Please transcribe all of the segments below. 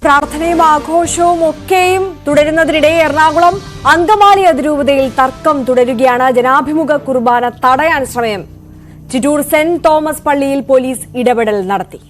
പ്രാർത്ഥനയും ആഘോഷവും ഒക്കെയും തുടരുന്നതിനിടെ എറണാകുളം അങ്കമാലി അതിരൂപതയിൽ തർക്കം തുടരുകയാണ്. ജനാഭിമുഖ കുർബാന തടയാൻ ശ്രമം. ചിറ്റൂർ സെന്റ് തോമസ് പള്ളിയിൽ പോലീസ് ഇടപെടൽ നടത്തി.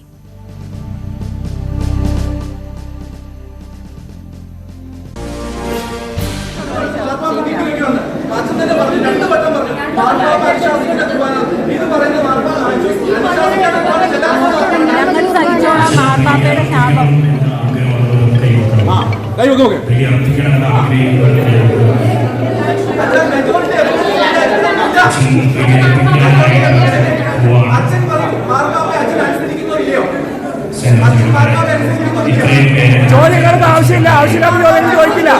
ചോദ്യങ്ങൾക്ക് ആവശ്യമില്ല, ചോദിക്കില്ല.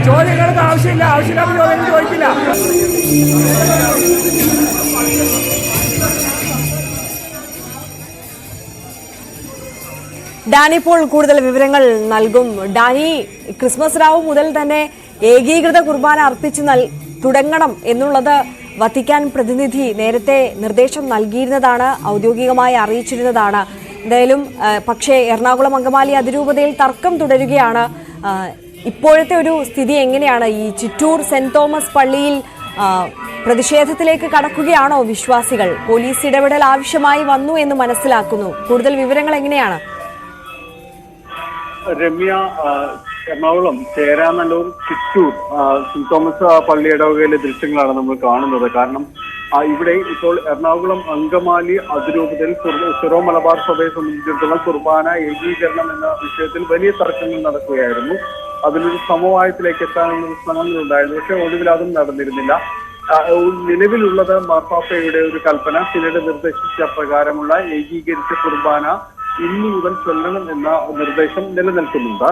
ചോദ്യങ്ങൾക്ക് ആവശ്യമില്ല, ചോദിക്കില്ല. ഡാനി ഇപ്പോൾ കൂടുതൽ വിവരങ്ങൾ നൽകും. ഡാനി, ക്രിസ്മസ് രാവ് മുതൽ തന്നെ ഏകീകൃത കുർബാന അർപ്പിച്ച് തുടങ്ങണം എന്നുള്ളത് വത്തിക്കാൻ പ്രതിനിധി നേരത്തെ നിർദ്ദേശം നൽകിയിരുന്നതാണ്, ഔദ്യോഗികമായി അറിയിച്ചിരുന്നതാണ്. എന്തായാലും പക്ഷേ എറണാകുളം അങ്കമാലി അതിരൂപതയിൽ തർക്കം തുടരുകയാണ്. ഇപ്പോഴത്തെ ഒരു സ്ഥിതി എങ്ങനെയാണ്? ഈ ചിറ്റൂർ സെന്റ് തോമസ് പള്ളിയിൽ പ്രതിഷേധത്തിലേക്ക് കടക്കുകയാണോ വിശ്വാസികൾ? പോലീസ് ഇടപെടൽ ആവശ്യമായി വന്നു എന്ന് മനസ്സിലാക്കുന്നു. കൂടുതൽ വിവരങ്ങൾ എങ്ങനെയാണ്? രമ്യ, എറണാകുളം ചേരാനല്ലൂർ ചിറ്റൂർ സെന്റ് തോമസ് പള്ളി ഇടവകയിലെ ദൃശ്യങ്ങളാണ് നമ്മൾ കാണുന്നത്. കാരണം ഇവിടെ ഇപ്പോൾ എറണാകുളം അങ്കമാലി അതിരൂപതയിൽ സിറോ മലബാർ സഭയെ സംബന്ധിച്ചിടത്തോളം കുർബാന ഏകീകരണം എന്ന വിഷയത്തിൽ വലിയ തർക്കങ്ങൾ നടക്കുകയായിരുന്നു. അതിലൊരു സമവായത്തിലേക്ക് എത്താനുള്ള ശ്രമങ്ങളുണ്ടായിരുന്നു. പക്ഷെ ഒടുവിൽ അതും നടന്നിരുന്നില്ല. നിലവിലുള്ളത് മാർപ്പാപ്പയുടെ ഒരു കൽപ്പന, പിന്നീട് നിർദ്ദേശിച്ച പ്രകാരമുള്ള ഏകീകരിച്ച കുർബാന ഇന്നു മുതൽ ചൊല്ലണം എന്ന നിർദ്ദേശം നിലനിൽക്കുന്നുണ്ട്.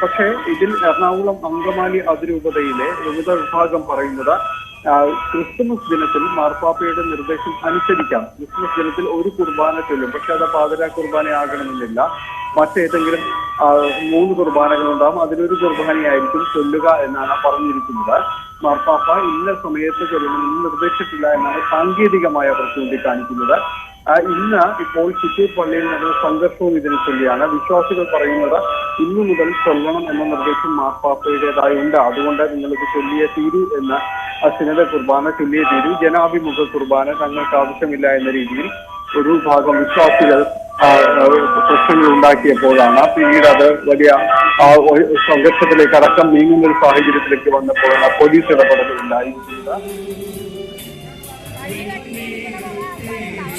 പക്ഷേ ഇതിൽ എറണാകുളം അങ്കമാലി അതിരൂപതയിലെ വിവിധ വിഭാഗം പറയുന്നത് ക്രിസ്തുമസ് ദിനത്തിൽ മാർപ്പാപ്പയുടെ നിർദ്ദേശം അനുസരിക്കാം. ക്രിസ്തുമസ് ദിനത്തിൽ ഒരു കുർബാന ചൊല്ലും, പക്ഷെ അത് പാതിരാ കുർബാന ആകണമെന്നില്ല. മറ്റേതെങ്കിലും 3 കുർബാനകളുണ്ടാകും, അതിലൊരു കുർബാനയായിരിക്കും ചൊല്ലുക എന്നാണ് പറഞ്ഞിരിക്കുന്നത്. മാർപ്പാപ്പ ഇന്ന സമയത്ത് ചൊല്ലണമെന്ന് നിർദ്ദേശിച്ചിട്ടില്ല എന്നാണ് സാങ്കേതികമായി അവർ ചൂണ്ടിക്കാണിക്കുന്നത്. ഇന്ന് ഇപ്പോൾ ചിറ്റൂർ പള്ളിയിൽ നടന്ന സംഘർഷവും ഇതിനെ ചൊല്ലിയാണ്. വിശ്വാസികൾ പറയുന്നത് ഇന്നു മുതൽ ചൊല്ലണം എന്ന നിർദ്ദേശം മാർപ്പാപ്പയുടേതായി ഉണ്ട്, അതുകൊണ്ട് നിങ്ങളിത് ചൊല്ലിയേ തീരൂ എന്ന്. സിനഡ് കുർബാന ചൊല്ലിയേ തീരൂ, ജനാഭിമുഖ കുർബാന തങ്ങൾക്ക് ആവശ്യമില്ല എന്ന രീതിയിൽ ഒരു ഭാഗം വിശ്വാസികൾ പ്രശ്നങ്ങൾ ഉണ്ടാക്കിയപ്പോഴാണ് പിന്നീട് അത് വലിയ സംഘർഷത്തിലേക്ക് അടക്കം നീങ്ങുന്ന ഒരു സാഹചര്യത്തിലേക്ക് വന്നപ്പോഴാണ് പോലീസ് ഇടപെടൽ ഉണ്ടായിരിക്കുന്നത്.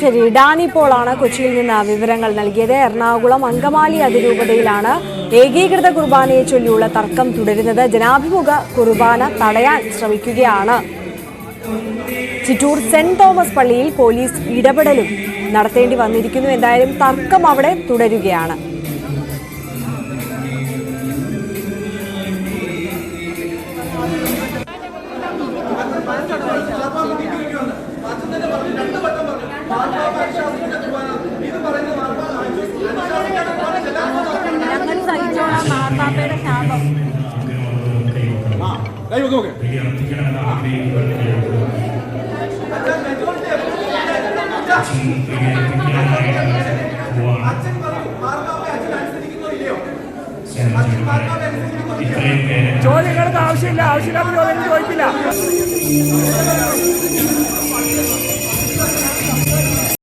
ശരി, ഡാനി പോളാണ് കൊച്ചിയിൽ നിന്ന് വിവരങ്ങൾ നൽകിയത്. എറണാകുളം അങ്കമാലി അതിരൂപതയിലാണ് ഏകീകൃത കുർബാനയെ ചൊല്ലിയുള്ള തർക്കം തുടരുന്നത്. ജനാഭിമുഖ കുർബാന തടയാൻ ശ്രമിക്കുകയാണ്. ചിറ്റൂർ സെന്റ് തോമസ് പള്ളിയിൽ പോലീസ് ഇടപെടലും നടത്തേണ്ടി വന്നിരിക്കുന്നു. എന്തായാലും തർക്കം അവിടെ തുടരുകയാണ്. ചോദ്യങ്ങൾക്ക് ആവശ്യമില്ലാത്ത ചോദ്യങ്ങൾ ചോദിക്കില്ല.